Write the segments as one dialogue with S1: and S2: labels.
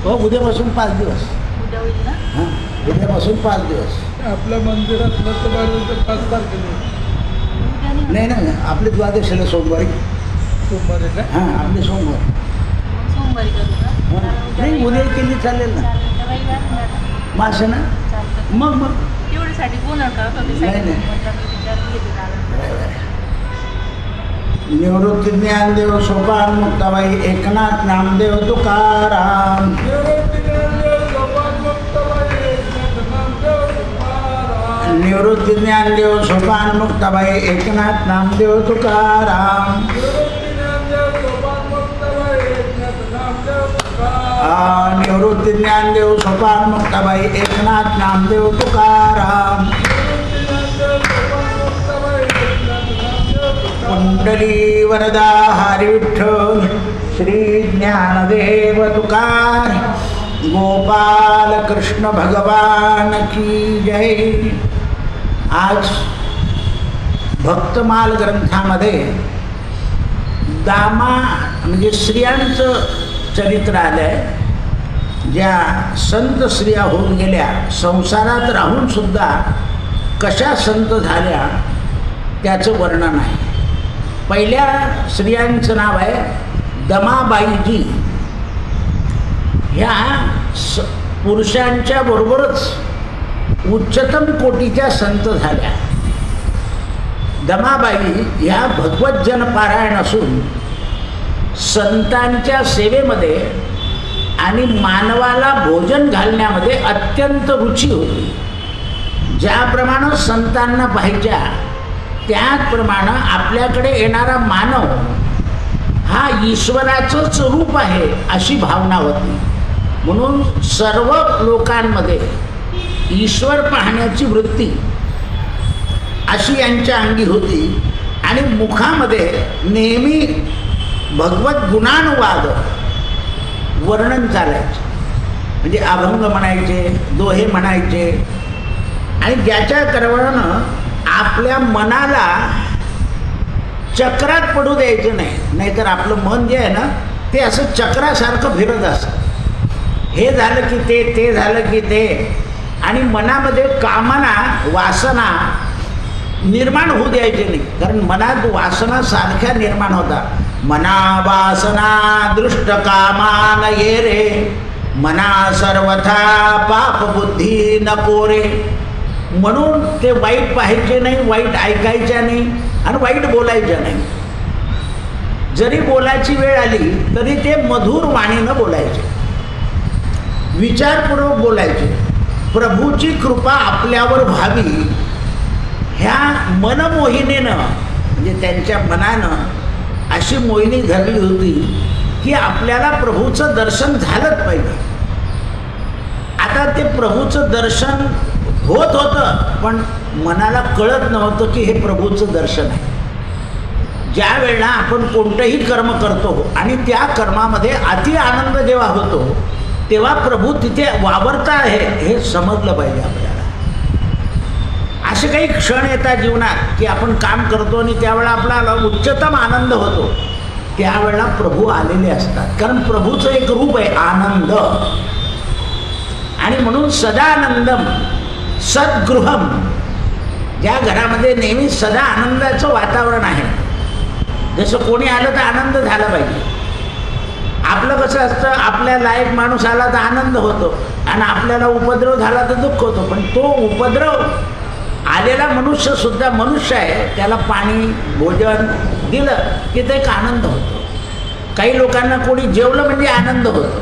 S1: हो, उद्यापासून 5 दिवस.
S2: उद्या होईल ना?
S1: हां, उद्यापासून 5 दिवस.
S3: आपल्या मंदिरात नटबाळीचं 5 तारखेला
S2: उद्या नाही
S1: नाही नाही, आपले द्वादशीला सोमवारी.
S3: सोमवारी का?
S1: हां, आपले सोमवार.
S2: मग सोमवारी करू का?
S1: हां. नाही, उद्या केली चालेल ना.
S2: चालेल. रविवार नाही आता.
S1: मासे ना.
S2: चालतं.
S1: मग
S2: तेवढ्यासाठी फोन करत होते
S1: नाही,
S2: साहेब.
S1: नाही.
S2: म्हटलं मी विचारून घेते दादा.
S1: निवृत्ती ज्ञानदेव सोपान मुक्ताबाई एकनाथ नामदेव तुकाराम. निवृत्ती ज्ञानदेव सोपान मुक्ताबाई एकनाथ नामदेव तुकाराम. निवृत्ती ज्ञानदेव सोपान मुक्ताबाई एकनाथ नामदेव तुकाराम. कुंडली वरदा हरी विठ्ठल श्री ज्ञानदेव तुकार गोपाल कृष्ण भगवान की जय. आज भक्तमाल ग्रंथामध्ये दामा म्हणजे स्त्रियांचं चरित्र आलं आहे. ज्या संत स्त्रिया होऊन गेल्या, संसारात राहून सुद्धा कशा संत झाल्या त्याचं वर्णन आहे. पहिल्या स्त्रियांचं नाव आहे दमाबाईजी. ह्या पुरुषांच्या बरोबरच उच्चतम कोटीच्या संत झाल्या. दमाबाई ह्या भगवतजन पारायण असून संतांच्या सेवेमध्ये आणि मानवाला भोजन घालण्यामध्ये अत्यंत रुची होती. ज्याप्रमाणे संतांना पाहिजे त्याचप्रमाणे आपल्याकडे येणारा मानव हा ईश्वराचंच रूप आहे अशी भावना होती. म्हणून सर्व लोकांमध्ये ईश्वर पाहण्याची वृत्ती अशी यांच्या अंगी होती आणि मुखामध्ये नेहमी भगवत गुणानुवाद वर्णन चालायचे. म्हणजे अभंग म्हणायचे, दोहे म्हणायचे आणि ज्याच्या कारणानं आपल्या मनाला चक्रात पडू द्यायचं नाही. नाहीतर आपलं मन जे आहे ना ते असं चक्रासारखं फिरत असतं. हे झालं की ते झालं की ते, आणि मनामध्ये कामना वासना निर्माण होऊ द्यायचे नाही. कारण मनात वासना सारख्या निर्माण होतात. मना वासना दृष्ट कामान ये रे, मना सर्वथा पाप बुद्धी नको रे. म्हणून ते वाईट पाहायचे नाही, वाईट ऐकायच्या नाही आणि वाईट बोलायचं नाही. जरी बोलायची वेळ आली तरी ते मधुर वाणीनं बोलायचे, विचारपूर्वक बोलायचे. प्रभूची कृपा आपल्यावर व्हावी ह्या मनमोहिनीनं, म्हणजे त्यांच्या मनानं अशी मोहिनी धरली होती की आपल्याला प्रभूचं दर्शन झालंच पाहिजे. आता ते प्रभूचं दर्शन होत होतं पण मनाला कळत नव्हतं की हे प्रभूचं दर्शन आहे. ज्या वेळेला आपण कोणतंही कर्म करतो आणि त्या कर्मामध्ये अति आनंद जेव्हा होतो तेव्हा प्रभू तिथे वावरता आहे हे समजलं पाहिजे आपल्याला. असे काही क्षण येतात जीवनात की आपण काम करतो आणि त्यावेळेला आपल्याला उच्चतम आनंद होतो. त्यावेळेला प्रभू आलेले असतात. कारण प्रभूचं एक रूप आहे आनंद. आणि म्हणून सदानंदम सद्गृहम, ज्या घरामध्ये नेहमी सदा आनंदाचं वातावरण आहे. जसं कोणी आलं तर आनंद झाला पाहिजे. आपलं कसं असतं, आपल्या लायक माणूस आला तर आनंद होतो आणि आपल्याला उपद्रव झाला तर दुःख होतो. पण तो उपद्रव आलेला मनुष्यसुद्धा मनुष्य आहे, त्याला पाणी भोजन दिलं की ते एक आनंद होतो. काही लोकांना कोणी जेवलं म्हणजे आनंद होतो,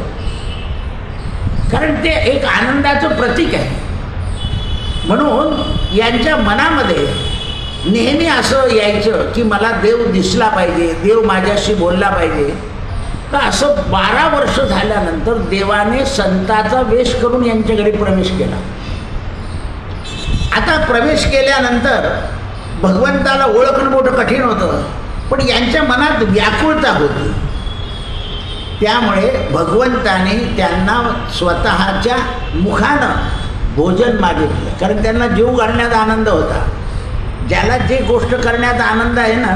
S1: कारण ते एक आनंदाचं प्रतीक आहे. म्हणून यांच्या मनामध्ये नेहमी असं यायचं की मला देव दिसला पाहिजे, देव माझ्याशी बोलला पाहिजे. तर असं 12 वर्ष झाल्यानंतर देवाने संताचा वेश करून यांच्याकडे प्रवेश केला. आता प्रवेश केल्यानंतर भगवंताला ओळखणं मोठं कठीण होतं, पण यांच्या मनात व्याकुळता होती. त्यामुळे भगवंताने त्यांना स्वतःच्या मुखानं भोजन मागितलं. कारण त्यांना जीव घालण्यात आनंद होता. ज्याला जे गोष्ट करण्यात आनंद आहे ना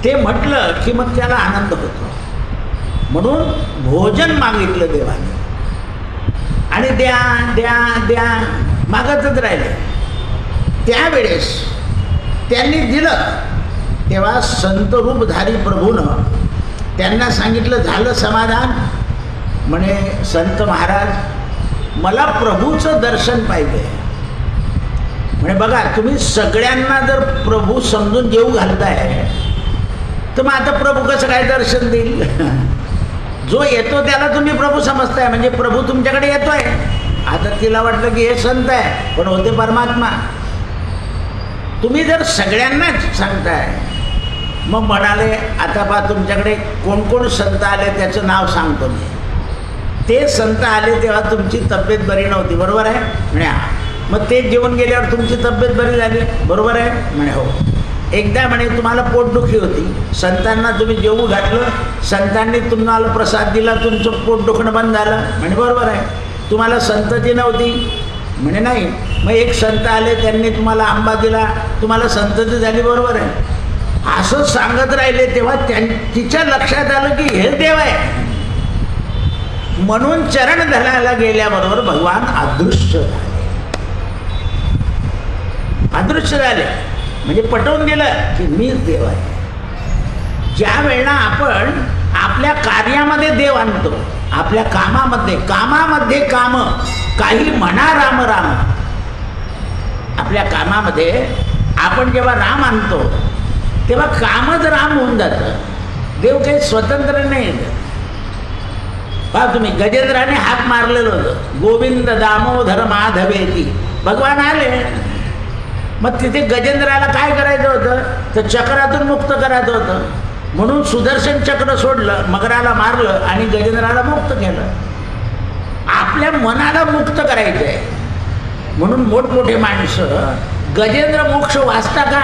S1: ते म्हटलं की मग त्याला आनंद होतो. म्हणून भोजन मागितलं देवाने. आणि द्या द्या द्या मागतच राहिले. त्यावेळेस त्यांनी दिलं तेव्हा संतरूपधारी प्रभूनं त्यांना सांगितलं, झालं समाधान? म्हणे संत महाराज मला प्रभूचं दर्शन पाहिजे. म्हणे बघा तुम्ही सगळ्यांना जर प्रभू समजून जेवू घालताय तर मग आता प्रभू कसं काय दर्शन देईल? जो येतो त्याला तुम्ही प्रभू समजताय म्हणजे प्रभू तुमच्याकडे येतोय. आता तिला वाटलं की हे संत आहे पण होते परमात्मा. तुम्ही जर सगळ्यांनाच सांगताय मग म्हणाले आता पहा तुमच्याकडे कोण कोण संत आले त्याचं नाव सांगतो मी. ते संत आले तेव्हा तुमची तब्येत बरी नव्हती, बरोबर आहे? म्हणे हा. मग ते जेवण गेल्यावर तुमची तब्येत बरी झाली, बरोबर आहे? म्हणे हो. एकदा म्हणे तुम्हाला पोटदुखी होती, संतांना तुम्ही जेवू घातलं, संतांनी तुम्हाला प्रसाद दिला, तुमचं पोट दुखणं बंद झालं, म्हणे बरोबर आहे. तुम्हाला संतती नव्हती, म्हणे नाही. मग एक संत आले त्यांनी तुम्हाला आंबा दिला, तुम्हाला संतती झाली, बरोबर आहे. असं सांगत राहिले तेव्हा तिच्या लक्षात आलं की हे देव आहे. म्हणून चरण धरायला गेल्याबरोबर भगवान अदृश्य झाले. अदृश्य झाले म्हणजे पटवून दिलं की मीच देव आहे. ज्या वेळेला आपण आपल्या कार्यामध्ये देव आणतो, आपल्या कामामध्ये काम काही म्हणा राम राम, आपल्या कामामध्ये आपण जेव्हा राम आणतो तेव्हा कामच राम होऊन जातं. देव काही स्वतंत्र नाही. पहा तुम्ही गजेंद्राने हाक मारलेलं होतं, गोविंद दामोदर माधवेती, भगवान आले. मग तिथे गजेंद्राला काय करायचं होतं तर चक्रातून मुक्त करायचं होतं. म्हणून सुदर्शन चक्र सोडलं, मगराला मारलं आणि गजेंद्राला मुक्त केलं. आपल्या मनाला मुक्त करायचं आहे. म्हणून मोठमोठे माणसं गजेंद्र मोक्ष वाचता का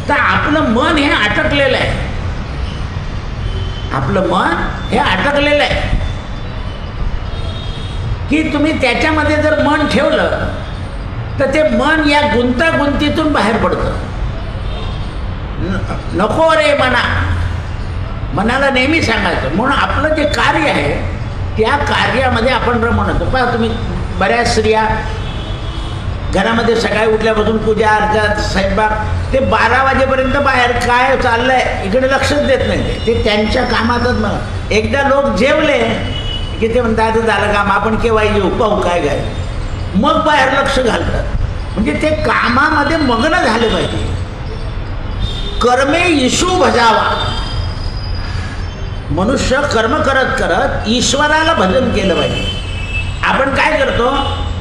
S1: तर आपलं मन हे अटकलेलं आहे. आपलं मन हे अटकलेलं आहे की तुम्ही त्याच्यामध्ये जर मन ठेवलं तर ते मन या गुंतागुंतीतून बाहेर पडतं. नको रे मनाला नेहमी सांगायचं. म्हणून आपलं जे कार्य आहे त्या कार्यामध्ये आपण रमण होतो. पहा तुम्ही बऱ्याच स्त्रिया घरामध्ये सकाळी उठल्यापासून पूजा अर्चा स्वयंपाक ते 12 वाजेपर्यंत बाहेर काय चाललंय इकडे लक्षच देत नाही. ते त्यांच्या कामातच. मग एकदा लोक जेवले की ते म्हणतात झालं काम, आपण केव्हा येऊ पाहू काय काय, मग बाहेर लक्ष घालतात. म्हणजे ते कामामध्ये मग्न झाले पाहिजे. कर्मे ईशू भजावा. मनुष्य कर्म करत करत ईश्वराला भजन केलं पाहिजे. आपण काय करतो,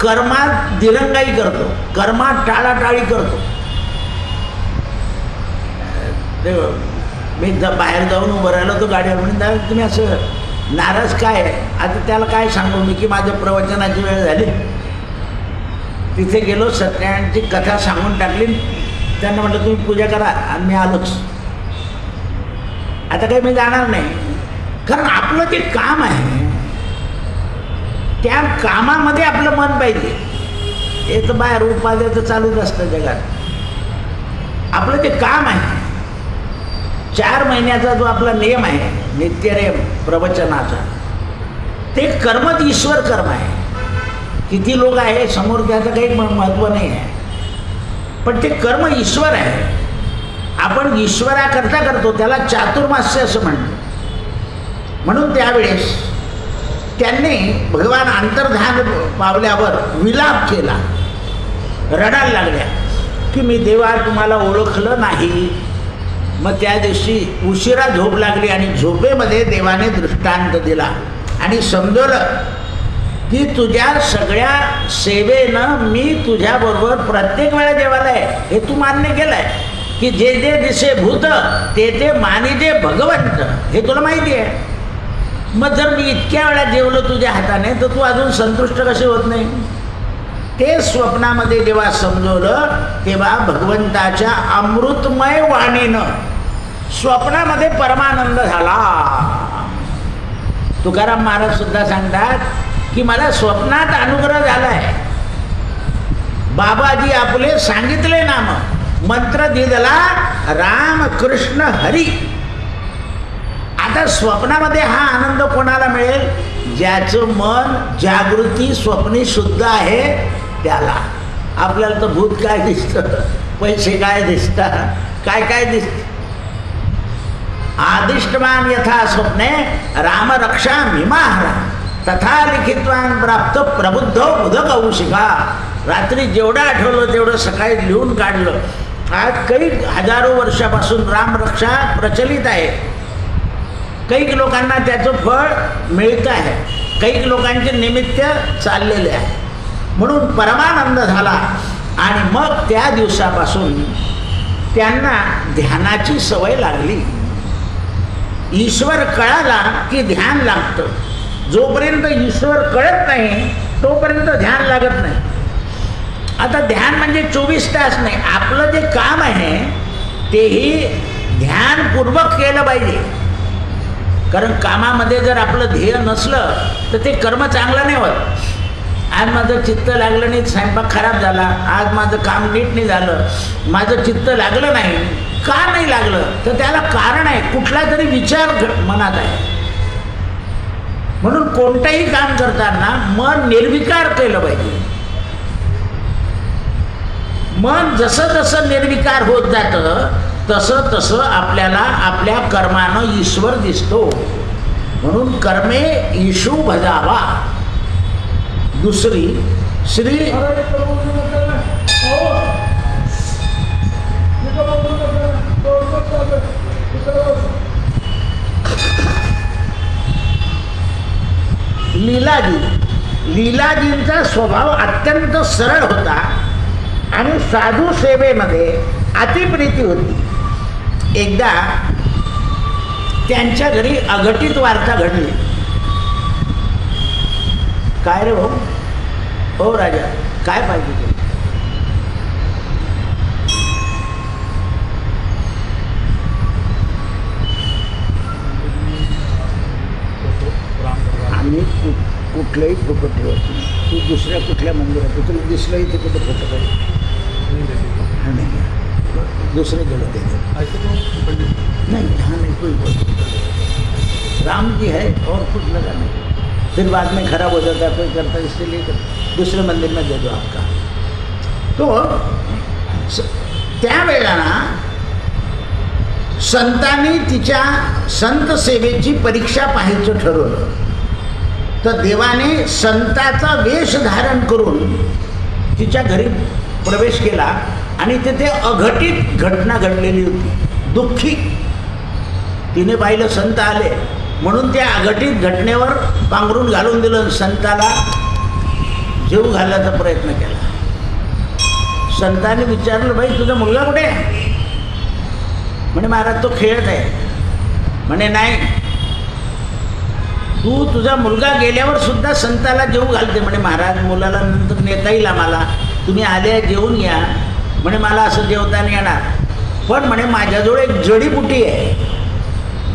S1: कर्मात दिरंगाई करतो, कर्मात टाळाटाळी करतो. मी बाहेर जाऊन उभं राहिलो तो गाडीवर म्हणून तुम्ही असं नाराज काय आहे? आता त्याला काय सांगू मी की माझ्या प्रवचनाची वेळ झाली. तिथे गेलो, सत्याची कथा सांगून टाकली. त्यांना म्हटलं तुम्ही पूजा करा आणि मी आलोच. आता काही मी जाणार नाही, कारण आपलं जे काम आहे त्या कामामध्ये आपलं मन पाहिजे. हे तर बाहेर उपाध्याचं चालूच असतं जगात. आपलं जे काम आहे 4 महिन्याचा जो आपला नियम आहे नित्यनेम प्रवचनाचा, ते कर्मच ईश्वर कर्म आहे. किती लोक आहे समोर त्याचं काही महत्त्व नाही आहे, पण ते कर्म ईश्वर आहे. आपण ईश्वराकरता करतो, त्याला चातुर्मास्य असं म्हणतो. म्हणून त्यावेळेस त्यांनी भगवान अंतर्धान पावल्यावर विलाप केला, रडायला लागल्या की मी देवा तुम्हाला ओळखलं नाही. मग त्या दिवशी उशिरा झोप लागली आणि झोपेमध्ये देवाने दृष्टांत दिला आणि समजवलं की तुझ्या सगळ्या सेवेनं मी तुझ्याबरोबर प्रत्येक वेळा जेवायला आहे. हे तू मान्य केलं आहे की जे जे दिसे भूत ते ते मानिजे भगवंत, हे तुला माहिती आहे. मग जर मी इतक्या वेळा जेवलो तुझ्या हाताने तर तू अजून संतुष्ट कसे होत नाही? ते स्वप्नामध्ये जेव्हा समजवलं तेव्हा भगवंताच्या अमृतमय वाणीनं स्वप्नामध्ये परमानंद झाला. तुकाराम महाराज सुद्धा सांगतात की मला स्वप्नात अनुग्रह झालाय. बाबाजी आपले सांगितले नाम, मंत्र दिला राम कृष्ण हरी. आता स्वप्नामध्ये हा आनंद कोणाला मिळेल? ज्याचं मन जागृती स्वप्नी शुद्ध आहे त्याला. आपल्याला तर भूत काय दिसतं, पैसे काय दिसतात, काय काय दिसत. आदिष्टवान यथा स्वप्ने राम रक्षा मिमाहरा तथा लिखितवान प्राप्त प्रबुद्ध उदकौशिका. रात्री जेवढं आठवलं तेवढं सकाळी लिहून काढलं. आज काही हजारो वर्षापासून रामरक्षा प्रचलित आहे. काही लोकांना त्याचं फळ मिळतं आहे, काही लोकांचे निमित्त चाललेले आहे. म्हणून परमानंद झाला आणि मग त्या दिवसापासून त्यांना ध्यानाची सवय लागली. ईश्वर कळाला की ध्यान लागतं. जोपर्यंत ईश्वर कळत नाही तोपर्यंत ध्यान लागत नाही. आता ध्यान म्हणजे 24 तास नाही. आपलं जे काम आहे तेही ध्यानपूर्वक केलं पाहिजे. कारण कामामध्ये जर आपलं ध्येय नसलं तर ते कर्म चांगलं नाही होत. आज माझं चित्त लागलं नाही, स्वयंपाक खराब झाला, आज माझं काम नीट नाही झालं, माझं चित्त लागलं नाही. का नाही लागलं तर त्याला कारण आहे, कुठला तरी विचार मनात आहे. म्हणून कोणतंही काम करताना मन निर्विकार केलं पाहिजे. मन जसं जसं निर्विकार होत जातं तसं तसं आपल्याला आपल्या कर्मानं ईश्वर दिसतो. म्हणून कर्मे ईशू भजावा. दुसरी श्री लीलाजींचा स्वभाव अत्यंत सरळ होता आणि साधू सेवेमध्ये अतिप्रीती होती. एकदा त्यांच्या घरी अघटित वार्ता घडली. काय रे भाऊ? हो राजा, काय पाहिजे ते? आम्ही कुठलाही फोटो ठेवत नाही. तू दुसऱ्या कुठल्या मंदिरात तुला दिसलंही ते कुठं फोटो काढ नाही. दूसरे जगह दे नहीं, यहाँ नहीं कोई बोल. राम जी है और कुछ लगा नहीं. फिर बाद में खराब हो जाता है, कोई करता है, इसलिए दूसरे मंदिर में दे दो आपका. तो त्यावेळेला ना संतांनी तिच्या संत सेवेची परीक्षा पाहायचं ठरवलं. तर देवाने संताचा वेश धारण करून तिच्या घरी प्रवेश केला आणि तिथे अघटित घटना घडलेली होती. दुःखी तिने पाहिलं संत आले म्हणून त्या अघटित घटनेवर पांघरून घालून दिलं. संताला जीव घालायचा प्रयत्न केला. संतांनी विचारलं, बाई तुझा मुलगा कुठे आहे? म्हणे महाराज तो खेळत आहे. म्हणे नाही, तू तुझा मुलगा गेल्यावर सुद्धा संताला जेवू घालते. म्हणे महाराज मुलाला नंतर नेता येईल आम्हाला, तुम्ही आले जेवून घ्या. म्हणे मला असं जेवता नाही येणार. पण म्हणे माझ्याजवळ एक जडीबुटी आहे,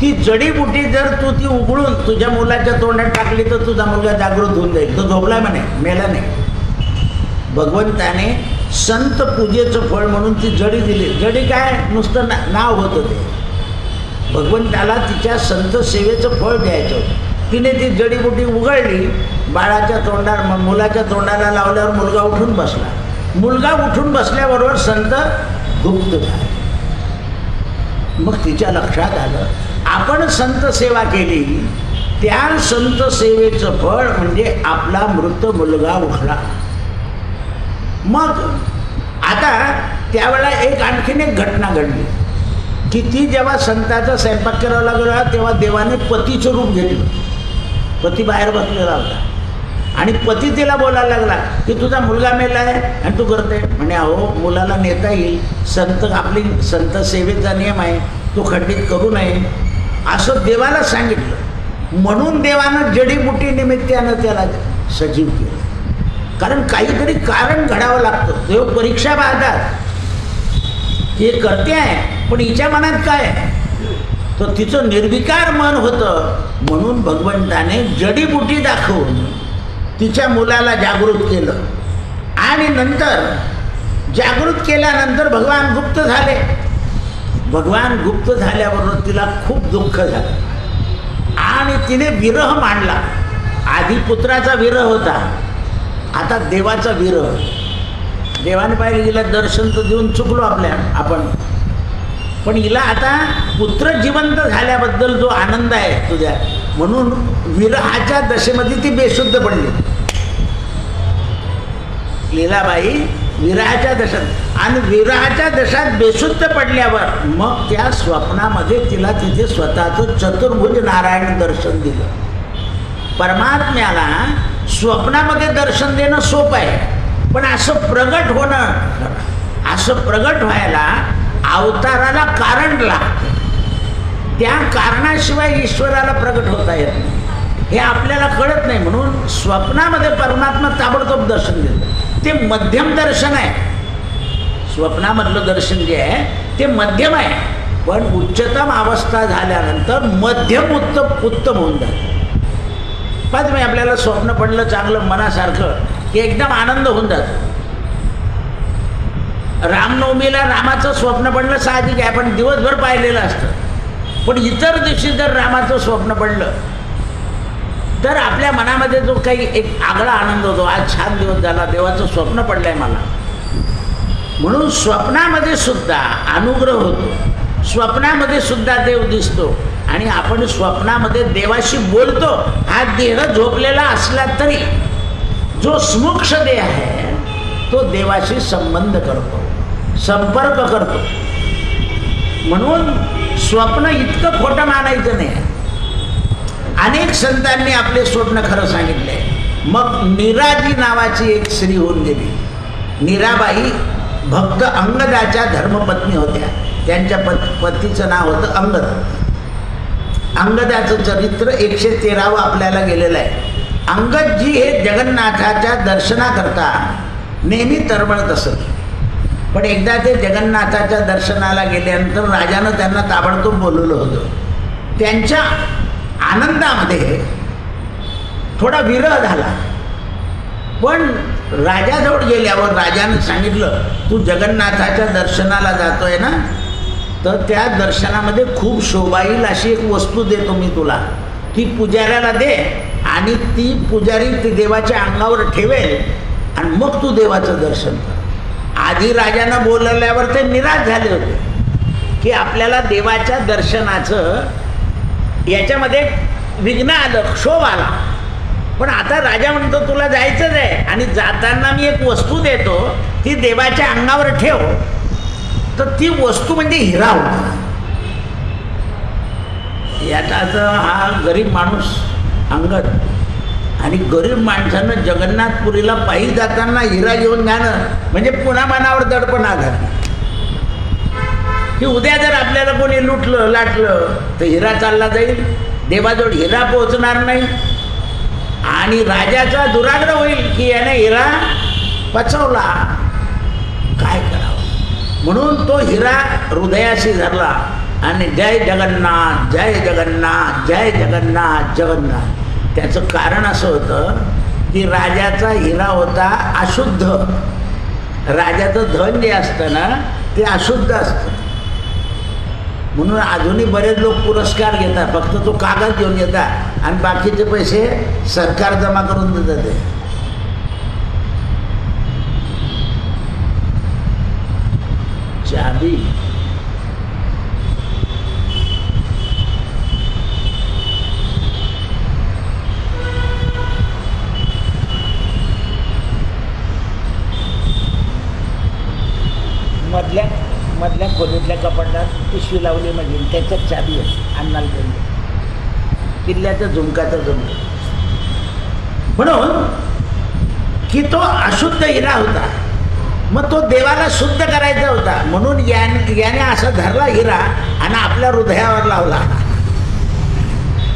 S1: ती जडीबुटी जर तू ती उघडून तुझ्या मुलाच्या तोंडात टाकली तर तुझा मुलगा जागृत होऊन जाईल. तो झोपलाय म्हणे, मेला नाही. भगवंताने संत पूजेचं फळ म्हणून ती जडी दिली. जडी काय नुसतं नाव होतं ते. भगवंताला तिच्या संत सेवेचं फळ द्यायचं होतं. तिने ती जडीबुटी उघडली, बाळाच्या तोंडाला मुलाच्या तोंडाला लावल्यावर मुलगा उठून बसला. मुलगा उठून बसल्याबरोबर संत गुप्त झाले. मग तिच्या लक्षात आलं आपण संत सेवा केली, त्या संत सेवेचं फळ म्हणजे आपला मृत मुलगा उठला. मग आता त्यावेळेला एक आणखीन एक घटना घडली की ती जेव्हा संताचा स्वयंपाक करावा लागला तेव्हा देवाने पतीचं रूप घेतलं. पती बाहेर बसलेला होता आणि पती तिला बोलायला लागला की तुझा मुलगा मेला आहे आणि तू करते. म्हणे अहो मुलाला नेता येईल, संत आपली संत सेवेचा नियम आहे, तो खंडित करू नये असं देवाला सांगितलं. म्हणून देवानं जडीबुटी निमित्तानं त्याला सजीव केलं. कारण काहीतरी कारण घडावं लागतं. देव परीक्षा पाहतात, हे करते आहे पण हिच्या मनात काय आहे, तर तिचं निर्विकार मन होतं. म्हणून भगवंताने जडीबुटी दाखवून तिच्या मुलाला जागृत केलं आणि नंतर जागृत केल्यानंतर भगवान गुप्त झाले. भगवान गुप्त झाल्याबरोबर तिला खूप दुःख झालं आणि तिने विरह मांडला आधी पुत्राचा विरह होता, आता देवाचा विरह. देवाने पाहिजे हिला दर्शन तर देऊन चुकलो आपण, पण हिला आता पुत्र जिवंत झाल्याबद्दल जो आनंद आहे तुझ्या, म्हणून विरहाच्या दशेमध्ये ती बेशुद्ध पडली लीलाबाई. विरहाच्या दशात, आणि विरहाच्या दशात बेशुद्ध पडल्यावर मग त्या स्वप्नामध्ये तिला तिथे स्वतःचं चतुर्भुज नारायण दर्शन दिलं. परमात्म्याला स्वप्नामध्ये दर्शन देणं सोपं आहे, पण असं प्रगट होणं, असं प्रगट व्हायला अवताराला कारण लागतं. त्या कारणाशिवाय ईश्वराला प्रगट होता येत नाही, हे आपल्याला कळत नाही. म्हणून स्वप्नामध्ये परमात्मा ताबडतोब दर्शन देतो. ते मध्यम दर्शन आहे. स्वप्नामधलं दर्शन जे आहे ते मध्यम आहे, पण उच्चतम अवस्था झाल्यानंतर मध्यम उत्तम होऊन जातं. पाच मी आपल्याला स्वप्न पडलं चांगलं मनासारखं की एकदम आनंद होऊन जातो. रामनवमीला रामाचं स्वप्न पडलं साहजिक आहे, पण दिवसभर पाहिलेलं असतं. पण इतर दिवशी जर रामाचं स्वप्न पडलं तर आपल्या मनामध्ये जो काही एक आगळा आनंद होतो, आज छान दिवस झाला, देवाचं स्वप्न पडलंय मला. म्हणून स्वप्नामध्ये सुद्धा अनुग्रह होतो, स्वप्नामध्ये सुद्धा देव दिसतो, आणि आपण स्वप्नामध्ये देवाशी बोलतो. हा देह झोपलेला असला तरी जो स्मुक्ष देह आहे तो देवाशी संबंध करतो, संपर्क करतो. म्हणून स्वप्न इतकं खोटं मानायचं नाही. अनेक संतांनी आपले स्वप्न खरं सांगितले. मग नीराजी नावाची एक स्त्री होऊन गेली. नीराबाई भक्त अंगदाच्या धर्मपत्नी होत्या. त्यांच्या पतीचं नाव होतं अंगद. अंगदाचं चरित्र 113 आपल्याला गेलेलं आहे. अंगदजी हे जगन्नाथाच्या दर्शनाकरता नेहमी तळमळत असत. पण एकदा ते जगन्नाथाच्या दर्शनाला गेल्यानंतर राजानं त्यांना ताबडतोब बोलवलं होतं. त्यांच्या आनंदामध्ये थोडा विरह झाला. पण राजाजवळ गेल्यावर राजानं सांगितलं, तू जगन्नाथाच्या दर्शनाला जातोय ना, तर त्या दर्शनामध्ये खूप शोभा येईल अशी एक वस्तू देतो मी तुला, ती पुजाऱ्याला दे, आणि ती पुजारी ती देवाच्या अंगावर ठेवेल, आणि मग तू देवाचं दर्शन कर. आधी राजानं बोलवल्यावर ते निराश झाले होते की आपल्याला देवाच्या दर्शनाचं याच्यामध्ये विघ्न आलं, क्षोभ आला. पण आता राजा म्हणतो तुला जायचंच आहे, आणि जाताना मी एक वस्तू देतो, ती देवाच्या अंगावर ठेव. तर ती वस्तू म्हणजे हिरा होता. याचा हा गरीब माणूस अंगद, आणि गरीब माणसानं जगन्नाथपुरीला पायी जाताना हिरा घेऊन जाणं म्हणजे पुन्हा मनावर दडपण आलं की उद्या जर आपल्याला कोणी लुटलं लाटलं तर हिरा चालला जाईल, देवाजवळ हिरा पोहोचणार नाही, आणि राजाचा दुराग्रह होईल की याने हिरा पचवला. काय करावं? म्हणून तो हिरा हृदयाशी धरला आणि जय जगन्नाथ जय जगन्नाथ जय जगन्नाथ जगन्नाथ. त्याचं कारण असं होतं की राजाचा हिरा होता अशुद्ध. राजाचं धन जे असतं ना ते अशुद्ध असतं. म्हणून अजूनही बरेच लोक पुरस्कार घेतात, फक्त तो कागद घेऊन येतात आणि बाकीचे पैसे सरकार जमा करून देतात. ते चाबी मधल्या खोलीतल्या कपाटात पिशवी लावली म्हणजे त्याच्यात चाबी आहे. अन्नाला देऊन किल्ल्याचा झुमकाचा जमतो. म्हणून की तो अशुद्ध हिरा होता, मग तो देवाला शुद्ध करायचा होता. म्हणून याने असा धरला हिरा आणि आपल्या हृदयावर लावला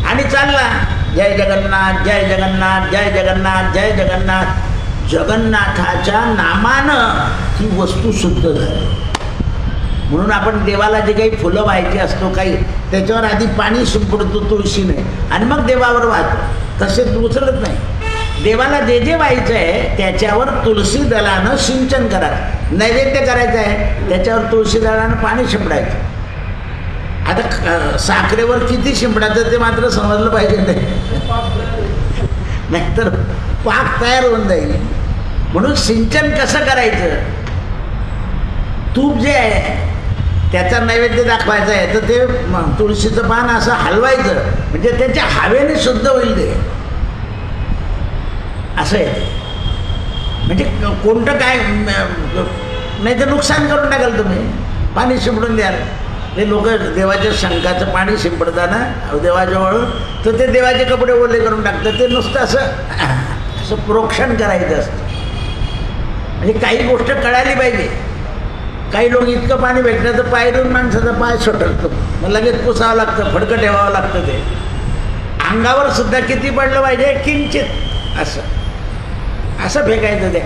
S1: आणि चालला जय जगन्नाथ जय जगन्नाथ जय जगन्नाथ जय जगन्नाथ. जगन्नाथाच्या नामानं ती वस्तू शुद्ध झाली. म्हणून आपण देवाला जे काही फुलं व्हायची असतो काही, त्याच्यावर आधी पाणी शिंपडतो तुळशीने आणि मग देवावर वाहतो. तसे उचलत नाही. देवाला जे जे व्हायचं आहे त्याच्यावर तुळशी दलानं सिंचन करायचं. नैवेद्य करायचं आहे त्याच्यावर तुळशी दलानं पाणी शिंपडायचं. आता साखरेवर किती शिंपडायचं ते मात्र समजलं पाहिजे नाही. नाहीतर पाक तयार होऊन जाईल. म्हणून सिंचन कसं करायचं, तूप जे आहे त्याचा नैवेद्य दाखवायचा आहे तर ते तुळशीचं पान असं हलवायचं म्हणजे त्याच्या हवेने शुद्ध होईल ते, असं आहे ते. म्हणजे कोणतं काय नाही तर नुकसान करून टाकाल तुम्ही, पाणी शिंपडून द्याल. ते लोक देवाच्या शंखाचं पाणी शिंपडताना देवाजवळ तर ते देवाचे कपडे ओले करून टाकतात. ते नुसतं असं प्रोक्षण करायचं असतं. म्हणजे काही गोष्ट कळाली पाहिजे. काही लोक इतकं पाणी भेटलं तर पाय देऊन माणसाचा पाय सोटतो, मग लगेच पुसावं लागतं, फडकं ठेवावं लागतं. ते अंगावर सुद्धा किती पडलं पाहिजे, किंचित असं फेकायचं. ते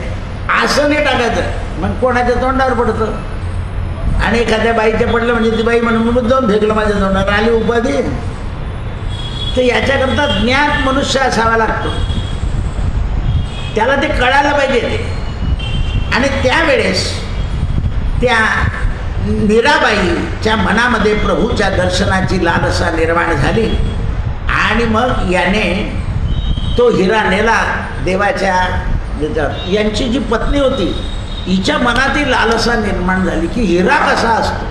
S1: असं नाही टाकायचं, मग कोणाच्या तोंडावर पडतं. आणि एखाद्या बाईच्या पडलं म्हणजे ती बाई म्हणून मग जाऊन फेकलं माझ्या तोंडावर, आली उपाधी. तर याच्याकरता ज्ञात मनुष्य असावा लागतो, त्याला ते कळायला पाहिजे ते. आणि त्यावेळेस त्या मीराबाईच्या मनामध्ये प्रभूच्या दर्शनाची लालसा निर्माण झाली आणि मग याने तो हिरा नेला देवाच्या. यांची जी पत्नी होती हिच्या मनात ही लालसा निर्माण झाली की हिरा कसा असतो.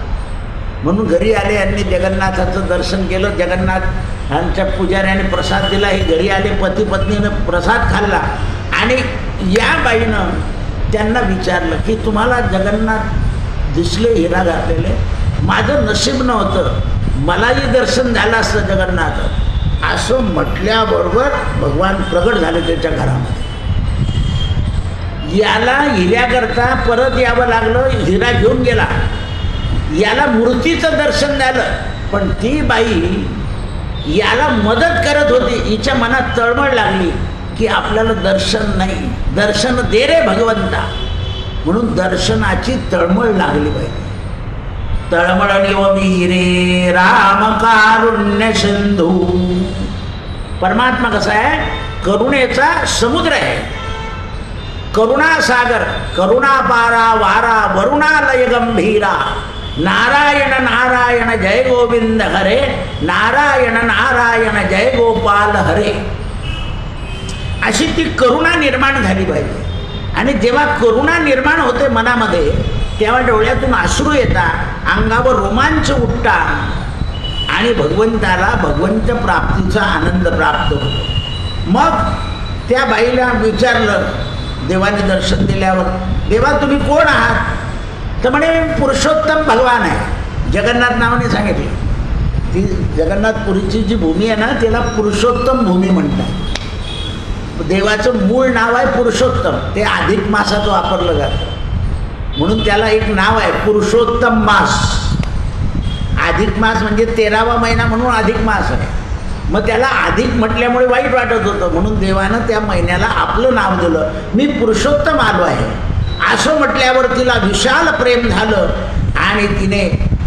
S1: म्हणून घरी आले, यांनी जगन्नाथाचं दर्शन केलं. जगन्नाथांच्या पुजाऱ्याने प्रसाद दिला. हे घरी आले, पती पत्नीनं प्रसाद खाल्ला आणि या बाईनं त्यांना विचारलं की तुम्हाला जगन्नाथ दिसले हिरा घातलेले, माझं नशीब नव्हतं, मलाही दर्शन झालं असतं जगन्नाथ. असं म्हटल्याबरोबर भगवान प्रगट झाले त्याच्या घरामध्ये. याला हिऱ्याकरता परत यावं लागलं, हिरा घेऊन गेला. याला मूर्तीचं दर्शन झालं, पण ती बाई याला मदत करत होती. हिच्या मनात तळमळ लागली की आपल्याला दर्शन नाही, दर्शन दे रे भगवंता. म्हणून दर्शनाची तळमळ लागली पाहिजे. तळमळ वीरे राम कारुण्य सिंधू. परमात्मा कसा आहे, करुणेचा समुद्र आहे, करुणासागर, करुणापारा वारा वरुणालय गंभीरा. नारायण नारायण जय गोविंद हरे, नारायण नारायण जय गोपाल हरे. अशी ती करुणा निर्माण झाली पाहिजे. आणि जेव्हा करुणा निर्माण होते मनामध्ये तेव्हा डोळ्यातून अश्रू येतात, अंगावर रोमांच उठतात आणि भगवंताला भगवंत प्राप्तीचा आनंद प्राप्त होतो. मग त्या बाईला विचारलं देवाने दर्शन दिल्यावर, देवा तुम्ही कोण आहात? तर म्हणे पुरुषोत्तम भगवान आहे. जगन्नाथ नावाने सांगितले. ती जगन्नाथपुरीची जी भूमी आहे ना त्याला पुरुषोत्तम भूमी म्हणतात. देवाचं मूळ नाव आहे पुरुषोत्तम, ते अधिक मासात वापरलं जातं म्हणून त्याला एक नाव आहे पुरुषोत्तम मास. अधिक मास म्हणजे 13वा महिना म्हणून अधिक मास आहे. मग त्याला अधिक म्हटल्यामुळे वाईट वाटत होतं म्हणून देवानं त्या महिन्याला आपलं नाव दिलं, मी पुरुषोत्तम आलो आहे. असं म्हटल्यावर तिला विशाल प्रेम झालं आणि तिने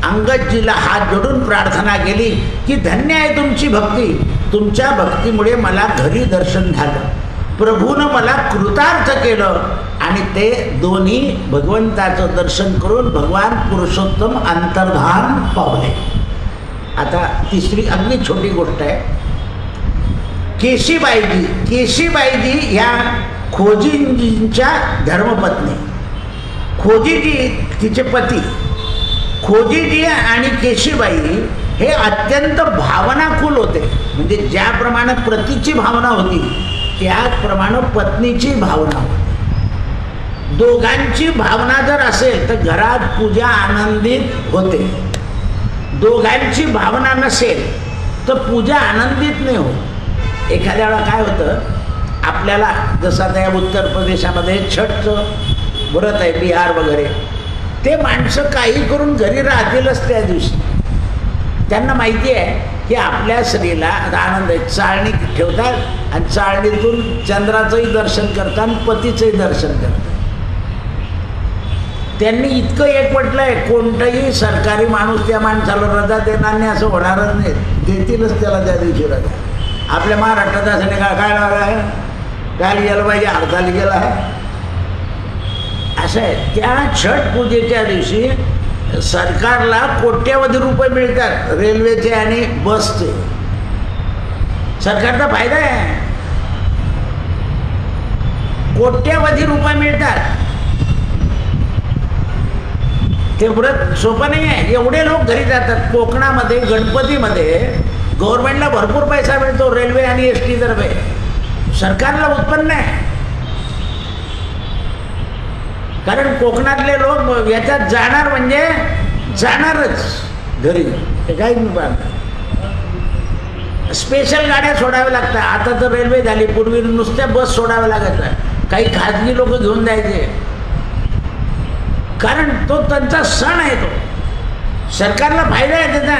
S1: अंगदजीला हात जोडून प्रार्थना केली की धन्य आहे तुमची भक्ती, तुमच्या भक्तीमुळे मला घरी दर्शन झालं, प्रभूनं मला कृतार्थ केलं. आणि ते दोन्ही भगवंताचं दर्शन करून भगवान पुरुषोत्तम अंतर्धान पावले. आता तिसरी अगदी छोटी गोष्ट आहे. केशीबाईजी, केशीबाईजी ह्या खोजींजींच्या धर्मपत्नी. खोजीजी तिचे पती खोजीजी आणि केशीबाई हे अत्यंत भावनाकुल होते. म्हणजे ज्याप्रमाणे पतीची भावना होती त्याचप्रमाणे पत्नीची भावना होती. दोघांची भावना जर असेल तर घरात पूजा आनंदित होते. दोघांची भावना नसेल तर पूजा आनंदित नाही होत. एखाद्या वेळा काय होतं आपल्याला, जसं आता या उत्तर प्रदेशामध्ये छठचं व्रत आहे, बिहार वगैरे, ते माणसं काही करून घरी राहतीलच त्या दिवशी. त्यांना माहिती आहे की आपल्या स्त्रीला आनंद आहे, चाळणी ठेवतात आणि चाळणीतून चंद्राचंही दर्शन करतात आणि पतीचंही दर्शन करतात. त्यांनी इतकं एकवटलं आहे, कोणताही सरकारी माणूस त्या माणसाला रजा देणार नाही असं होणारच नाही, देतीलच त्याला त्या दिवशी रजा. आपल्या महाराष्ट्रात असं नाही, काय लावलं आहे, काय गेलं पाहिजे, हरताली गेला आहे असं आहे. त्या छठ पूजेच्या दिवशी सरकारला कोट्यवधी रुपये मिळतात, रेल्वेचे आणि बसचे. सरकारचा फायदा आहे. कोट्यवधी रुपये मिळतात. ते व्रत सोपं नाही आहे. एवढे लोक घरी जातात. कोकणामध्ये गणपतीमध्ये गव्हर्नमेंटला भरपूर पैसा मिळतो रेल्वे आणि एस टी तर्फे. सरकारला उत्पन्न आहे, कारण कोकणातले लोक याच्यात जाणार म्हणजे जाणारच घरी. ते काही स्पेशल गाड्या सोडाव्या लागतात. आता तर रेल्वे झाली, पूर्वी नुसत्या बस सोडाव्या लागायच्या. काही खाजगी लोक घेऊन जायचे, कारण तो त्यांचा सण आहे. तो सरकारला फायदा आहे त्याचा.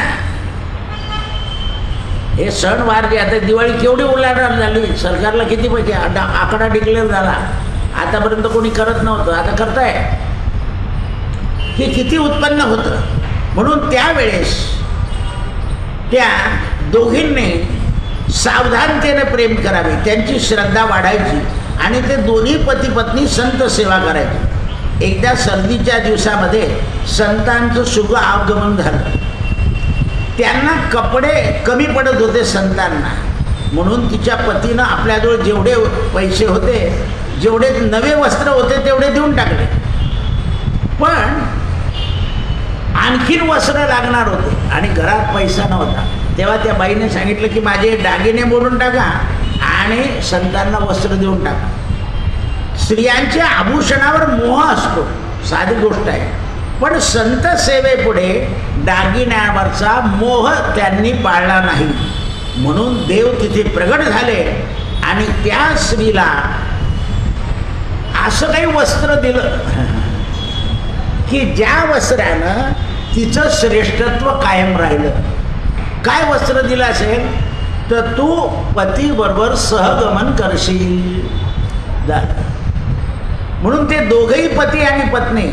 S1: हे सण वार जे आता दिवाळी केवढी उलाढाल झाली, सरकारला किती पैसे, आकडा डिक्लेअर झाला. आतापर्यंत कोणी करत नव्हतं, आता करताय. हे किती उत्पन्न होतं. म्हणून त्यावेळेस त्या दोघींनी सावधानतेने प्रेम करावे, त्यांची श्रद्धा वाढायची आणि ते दोन्ही पती पत्नी संत सेवा करायची. एकदा सर्दीच्या दिवसामध्ये संतांचं शुभ आगमन झालं. त्यांना कपडे कमी पडत होते संतांना, म्हणून तिच्या पतीनं आपल्याजवळ जेवढे पैसे होते, जेवढे नवे वस्त्र होते तेवढे देऊन टाकले. पण आणखीन वस्त्र लागणार होते आणि घरात पैसा नव्हता. तेव्हा त्या बाईने सांगितलं की माझे दागिने मोडून टाका आणि संतांना वस्त्र देऊन टाका. स्त्रियांच्या आभूषणावर मोह असतो, साधी गोष्ट आहे. पण संत सेवेपुढे दागिन्यावरचा मोह त्यांनी पाळला नाही. म्हणून देव तिथे प्रगट झाले आणि त्या स्त्रीला असं काही वस्त्र दिलं की ज्या वस्त्रानं तिचं श्रेष्ठत्व कायम राहिलं. काय वस्त्र दिलं असेल तर तू पतीबरोबर सहगमन करशील. म्हणून ते दोघेही पती आणि पत्नी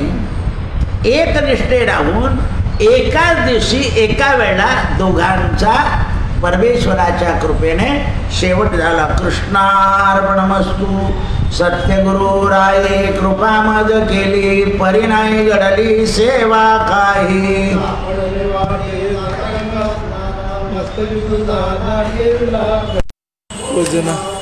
S1: एकनिष्ठे राहून एकाच दिवशी एका वेळेला दोघांचा परमेश्वराच्या कृपेने शेवट झाला. कृष्णार्पणमस्तु. सत्यगुरु राये कृपा मज केली, परिणाई घडली सेवा काही.
S3: मस्त